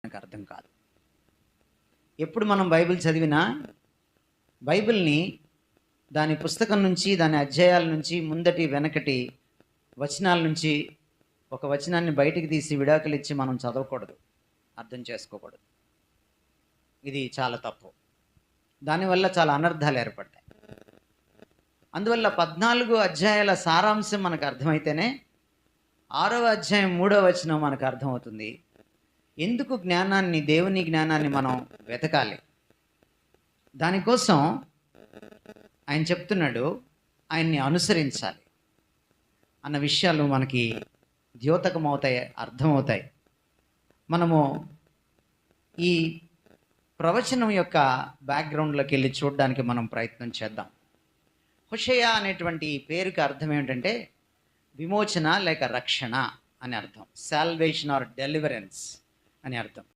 మనకు అర్థం కాదు. ఎప్పుడు మనం బైబిల్ చదివినా బైబిల్ని దాని పుస్తకం నుంచి, దాని అధ్యాయాల నుంచి, ముందటి వెనకటి వచనాల నుంచి ఒక వచనాన్ని బయటికి తీసి విడాకులు ఇచ్చి మనం చదవకూడదు, అర్థం చేసుకోకూడదు. ఇది చాలా తప్పు. దానివల్ల చాలా అనర్థాలు ఏర్పడ్డాయి. అందువల్ల 14 అధ్యాయాల సారాంశం మనకు అర్థమైతేనే 6వ అధ్యాయం 3వ వచనం మనకు అర్థమవుతుంది. ఎందుకు జ్ఞానాన్ని, దేవుని జ్ఞానాన్ని మనం వెతకాలి, దానికోసం ఆయన చెప్తున్నాడు, ఆయన్ని అనుసరించాలి అన్న విషయాలు మనకి ద్యోతకమవుతాయి, అర్థమవుతాయి. మనము ఈ ప్రవచనం యొక్క బ్యాక్గ్రౌండ్లోకి వెళ్ళి చూడడానికి మనం ప్రయత్నం చేద్దాం. హోషేయ అనేటువంటి పేరుకి అర్థం ఏమిటంటే విమోచన లేక రక్షణ అని అర్థం. సాల్వేషన్ ఆర్ డెలివరెన్స్ అని అర్థం.